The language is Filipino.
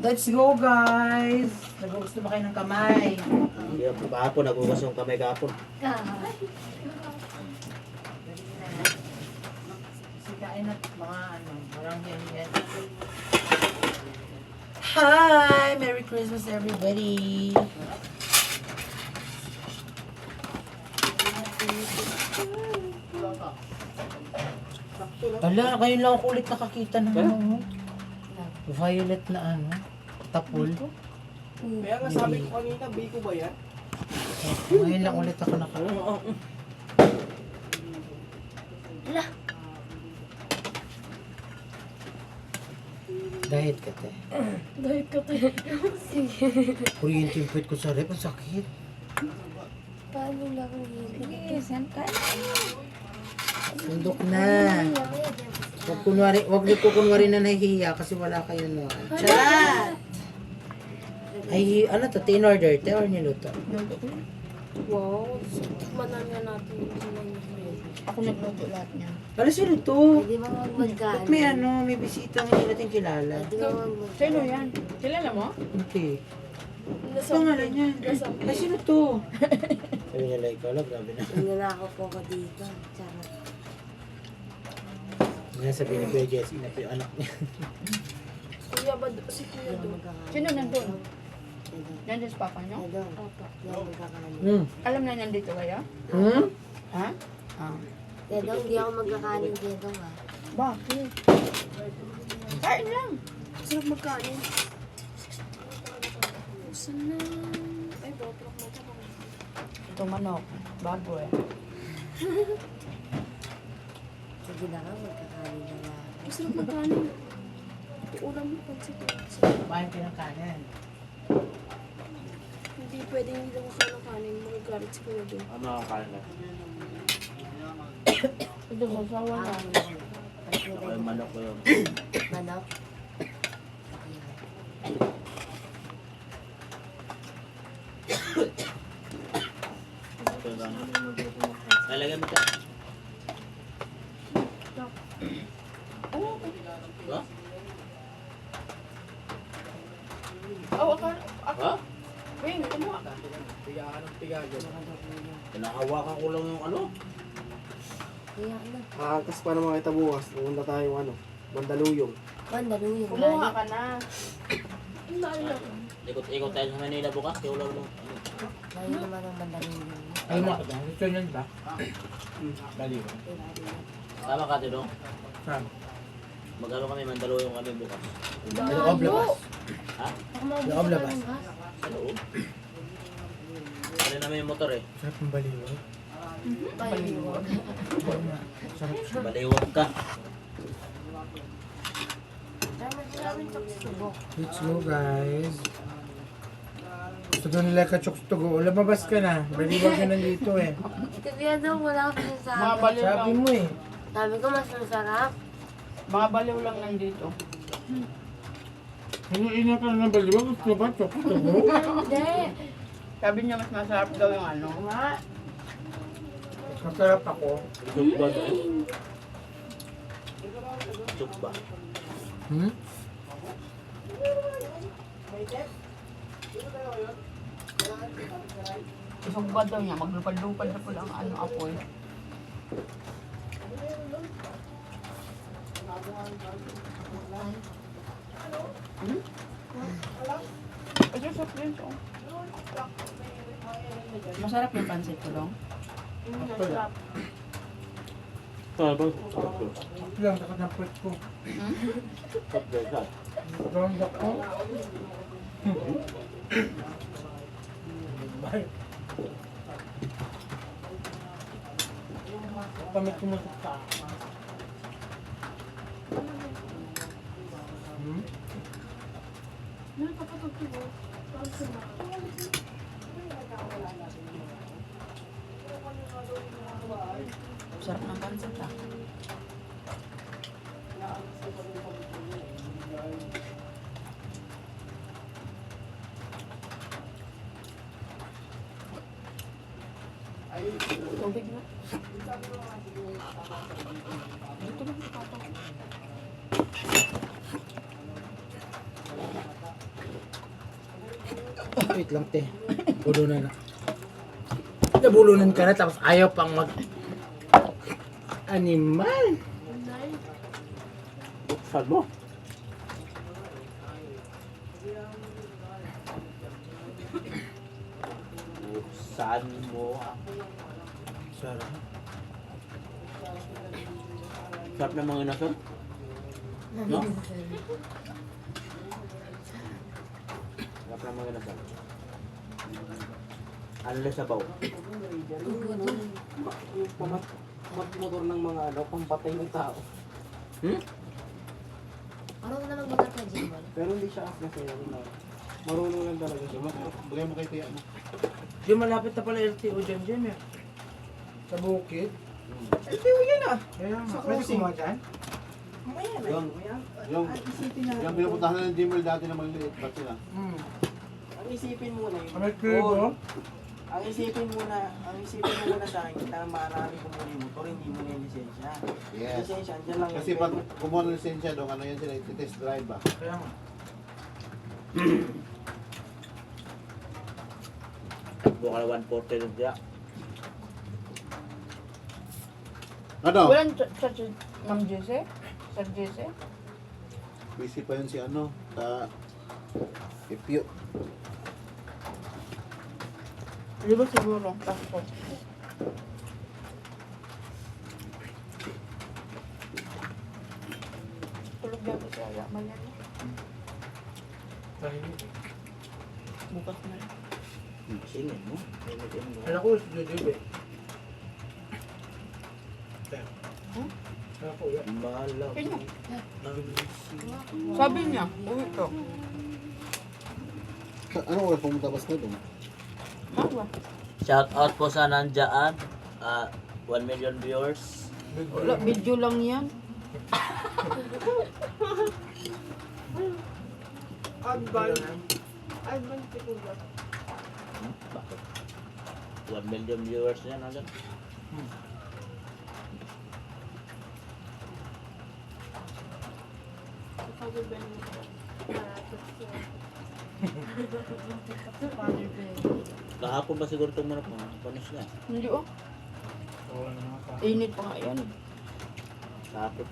Let's go, guys! Nag-gusto ba kayo ng kamay? Hindi, kahapon, nagugas yung kamay kahapon. Sikain at mga parang yan. Hi! Merry Christmas, everybody! Ala, ngayon lang ako ulit nakakita ng violet na tapul. Kaya nga sabi ko kanina, biko ba yan? Ngayon lang ulit ako nakakita. Diet ka, te. Dahil ka tayo. Sige. Kuryente yung puwet ko sa rep, ang sakit. Paano lang yun? Sige, santa. Sundok na. Wag niyo po kunwari na nahihiya kasi wala kayo noon. Chat! Ay, ano to? Tin-order, te, or niluto? Wow. Manamya natin yung sinanyo. Ako nagluto lahat niya. Ano sino to? Hindi mo magmagkaan. Ba't may bisita hindi natin kilala? Hindi mo magmagkaan. Sino yan? Kilala mo? Hindi. Ano pangalan niyan? Ay, sino to? Sabi niya, like, wala, grabe na. Nanganako po ko dito. Charot. Ngayon sabihin ni Kuya Jessie na po yung anak niya. Kuya ba? Si Kuya doon. Sino nandun? Nandun sa papa nyo? Doon. Opo. Yan magkakanin. Alam na nandito kayo? Ha? Ah. Kaya doon, hindi ako magkakanin kaya doon ah. Bakit? Kain lang. Sarap magkanin. Saan na? Ay, botrok na ito. Ito manok. Baboy. Sige na nga, magkakanin na lang. Masarap magkanin. Ulam mo pansit. Kumain ka ng kanin. Hindi pwedeng hindi lang makain ng kanin. Magagalit si Kuya doon. Ano ang kain na? Ito sasawa na. Ako yung manok ko yun. Manok? Ito lang. Lalagyan mo ka. Ba? Oh, ako. Ha? Wing, kumuha ka. Piga ka ng piga dyan. Pinahawakan ko lang yung ano. Kaya ano? Kakas pa naman kita bukas. Pumunta tayong ano, Mandaluyong. Mandaluyong. Kumuha ka na. Ikot-ikot tayo sa Manila bukas. Kaya wala lang. Layo naman ang Mandaluyong. Ay, gusto niyan ba? Tama ka, Tino? Saan? Mag-ano kami, Mandaluyong kami bukas. Loob labas. Ha? Loob labas. Sa loob? Ano namin yung motor eh. Sarap ng baliwag. Baliwag. Sarap siya. Baliwag ka. Let's go, guys. Gusto doon nila ka-chokes to go. Lumabas ka na. Baliwag ka nandito eh. Kaya daw, wala akong Mga sinasabi. baliw lang. Sabi mo eh. Sabi ko, mas masarap. Mga baliw lang nandito. Ano ina ka na baliwag? Gusto ba chokes to go? Hindi. Sabi niya mas masarap daw yung ano. Masarap ako. Chuk ba? Chuk ba? Hmm? Isugba daw niya. Maglupad-lupad na po lang ano apoy. Ito sa friends, oh. Masarap yung pansit ko lang. Masarap. Ano ba? Lang, takot ng puwet ko. Round up ko. Bye. Pamit ko mo sa Sarap ng pansit, ah. Tubig na. Dito lang sa papa. Wait lang, te. Bulunan na. Nabulunan ka na, tapos ayaw pang mag... Animal! Buksan mo. Buksan mo. Sarap. Sarap ng mga inason. No? Sarap ng mga inason. Ano lang sabaw? Yung motor ng mga ano, pampatay ng tao. Marunong na magbagat na Jimon. Pero hindi siya as kasi ano. Marunong lang talaga siya. Bagay mo kay tiya mo. Di malapit na pala LTO dyan eh. Sa bukid. LTO yan ah. Kaya nga, Sa pwede crossing. kumuha dyan? Mamaya na. Yung pinupuntahan na ng Jimmer dati na maliit. Ba't sila? Ang isipin muna yun. Kami kribo. Ang isipin mo muna sa akin, na marami kung muna yung motor, hindi mo na yung lisensya. Yes. Lisensya, andyan lang. Kasi pag kumuha ng lisensya doon, ano yan sila, test drive ba? Kaya nga. Buka na 140 lang siya. Ano? Walang sa Ma'am Jesse? Sir Jesse? Busy pa yun si ano, sa Ipyo. Di ba siguro? Pasko. Tulog yan siya. Yaman yan. Bukas na yan. Singin mo. Alam ko, si Jujub eh. Alam ko, yan. Malaw. Kanya. Sabi niya, uwi to. Ano oras pumunta ba sa doon? Hawa. Shout out po sa nandyan. 1 million viewers. Wala, video lang yan. Bakit? 1 million viewers yan agad. Kahapon ba siguro itong manok mo? Panis na. Hindi oh. Init pa nga yan. Kahapon.